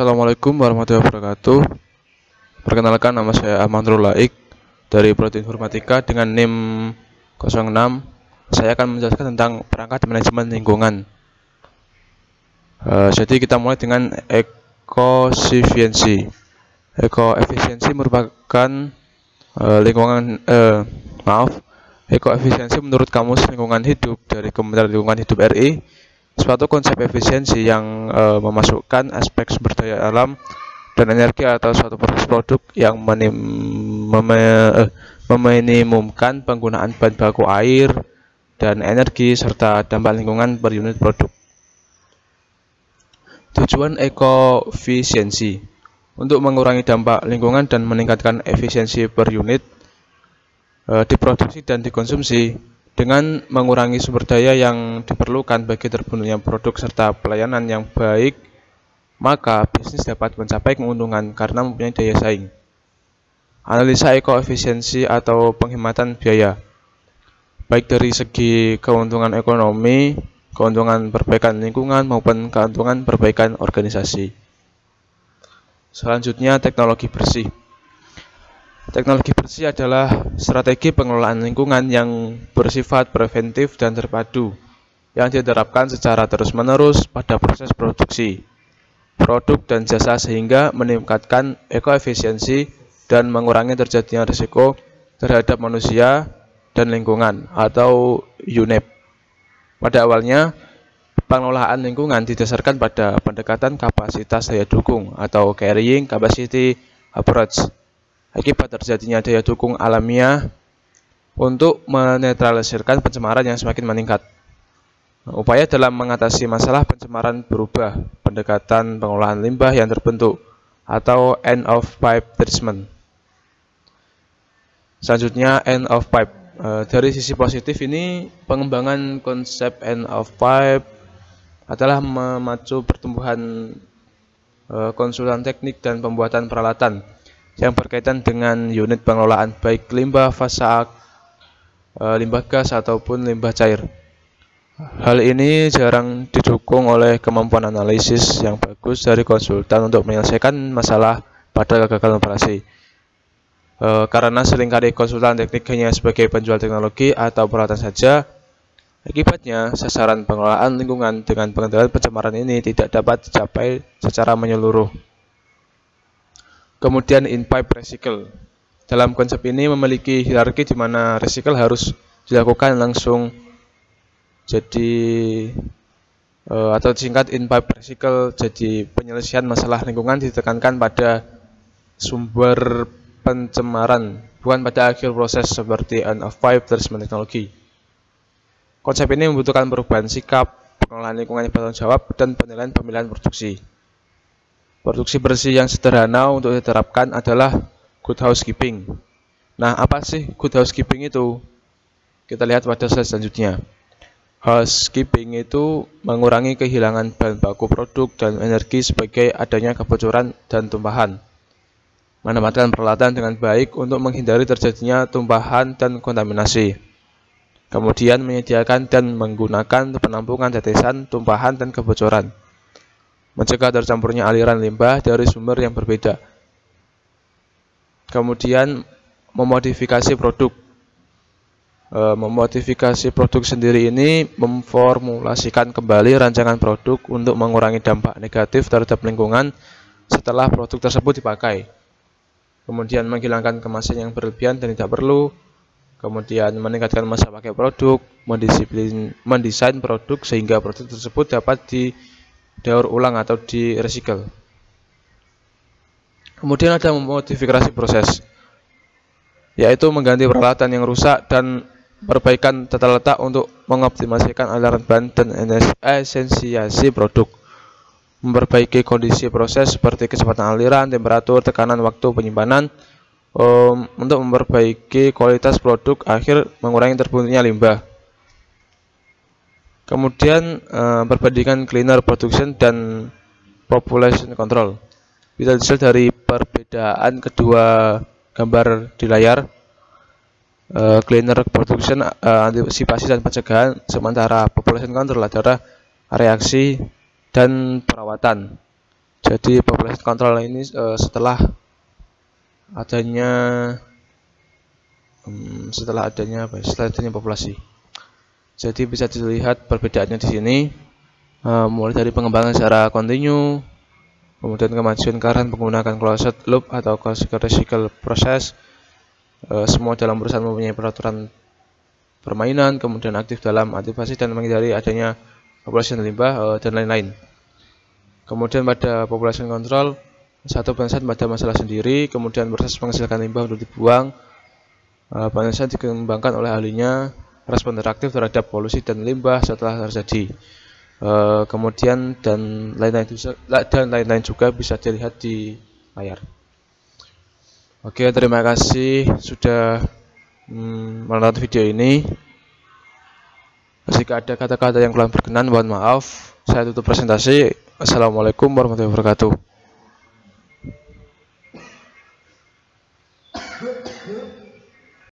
Assalamualaikum warahmatullahi wabarakatuh. Perkenalkan, nama saya Ahmad Laik dari Prodi Informatika dengan NIM 06. Saya akan menjelaskan tentang perangkat manajemen lingkungan. Jadi kita mulai dengan ekoefisiensi. Ekoefisiensi merupakan ekoefisiensi menurut Kamus Lingkungan Hidup dari Kementerian Lingkungan Hidup RI, suatu konsep efisiensi yang memasukkan aspek sumber daya alam dan energi atau suatu proses produk yang meminimumkan penggunaan bahan baku air dan energi serta dampak lingkungan per unit produk. Tujuan ekoefisiensi untuk mengurangi dampak lingkungan dan meningkatkan efisiensi per unit diproduksi dan dikonsumsi dengan mengurangi sumber daya yang diperlukan bagi terbentuknya produk serta pelayanan yang baik, maka bisnis dapat mencapai keuntungan karena mempunyai daya saing. Analisa ekoefisiensi atau penghematan biaya, baik dari segi keuntungan ekonomi, keuntungan perbaikan lingkungan, maupun keuntungan perbaikan organisasi. Selanjutnya, teknologi bersih. Teknologi bersih adalah strategi pengelolaan lingkungan yang bersifat preventif dan terpadu, yang diterapkan secara terus-menerus pada proses produksi, produk dan jasa sehingga meningkatkan ekoefisiensi dan mengurangi terjadinya risiko terhadap manusia dan lingkungan atau UNEP. Pada awalnya, pengelolaan lingkungan didasarkan pada pendekatan kapasitas daya dukung atau carrying capacity approach. Akibat terjadinya daya dukung alamiah untuk menetralisirkan pencemaran yang semakin meningkat. Upaya dalam mengatasi masalah pencemaran berubah pendekatan pengolahan limbah yang terbentuk atau end of pipe treatment. Selanjutnya, end of pipe. Dari sisi positif ini, pengembangan konsep end of pipe adalah memacu pertumbuhan konsultan teknik dan pembuatan peralatan yang berkaitan dengan unit pengelolaan baik limbah fasa, limbah gas ataupun limbah cair. Hal ini jarang didukung oleh kemampuan analisis yang bagus dari konsultan untuk menyelesaikan masalah pada kegagalan operasi. Karena seringkali konsultan teknik hanya sebagai penjual teknologi atau peralatan saja, akibatnya sasaran pengelolaan lingkungan dengan pengendalian pencemaran ini tidak dapat dicapai secara menyeluruh. Kemudian in-pipe recycle. Dalam konsep ini memiliki hierarki di mana recycle harus dilakukan langsung. Atau disingkat in-pipe recycle, jadi penyelesaian masalah lingkungan ditekankan pada sumber pencemaran, bukan pada akhir proses seperti end-of-pipe treatment teknologi. Konsep ini membutuhkan perubahan sikap, pengelolaan lingkungan yang bertanggung jawab, dan penilaian pemilihan produksi. Produksi bersih yang sederhana untuk diterapkan adalah good housekeeping. Nah, apa sih good housekeeping itu? Kita lihat pada slide selanjutnya. Housekeeping itu mengurangi kehilangan bahan baku produk dan energi sebagai adanya kebocoran dan tumpahan. Menempatkan peralatan dengan baik untuk menghindari terjadinya tumpahan dan kontaminasi. Kemudian menyediakan dan menggunakan penampungan tetesan, tumpahan, dan kebocoran. Mencegah tercampurnya aliran limbah dari sumber yang berbeda. Kemudian memodifikasi produk. Memodifikasi produk sendiri ini memformulasikan kembali rancangan produk untuk mengurangi dampak negatif terhadap lingkungan setelah produk tersebut dipakai. Kemudian menghilangkan kemasan yang berlebihan dan tidak perlu. Kemudian meningkatkan masa pakai produk, mendesain produk sehingga produk tersebut dapat didaur ulang atau di recycle. Kemudian ada modifikasi proses, yaitu mengganti peralatan yang rusak dan perbaikan tata letak untuk mengoptimasikan aliran bahan dan esensiasi produk. Memperbaiki kondisi proses seperti kecepatan aliran, temperatur, tekanan, waktu penyimpanan untuk memperbaiki kualitas produk akhir, mengurangi terbentuknya limbah. Kemudian perbandingan cleaner production dan population control. Kita lihat dari perbedaan kedua gambar di layar. Cleaner production antisipasi dan pencegahan, sementara population control adalah reaksi dan perawatan. Jadi population control ini setelah adanya populasi. Jadi bisa dilihat perbedaannya di sini, mulai dari pengembangan secara kontinu, kemudian kemajuan current menggunakan closed loop atau classical recycle process, semua dalam perusahaan mempunyai peraturan permainan, kemudian aktif dalam aktivasi dan menghindari adanya population limbah dan lain-lain. Kemudian pada population control, satu penyelesaian pada masalah sendiri, kemudian proses menghasilkan limbah untuk dibuang. Penyelesaian dikembangkan oleh ahlinya, respon reaktif terhadap polusi dan limbah setelah terjadi. Kemudian dan lain-lain juga bisa dilihat di layar. Oke, terima kasih sudah menonton video ini. Jika ada kata-kata yang kurang berkenan, mohon maaf. Saya tutup presentasi. Assalamualaikum warahmatullahi wabarakatuh.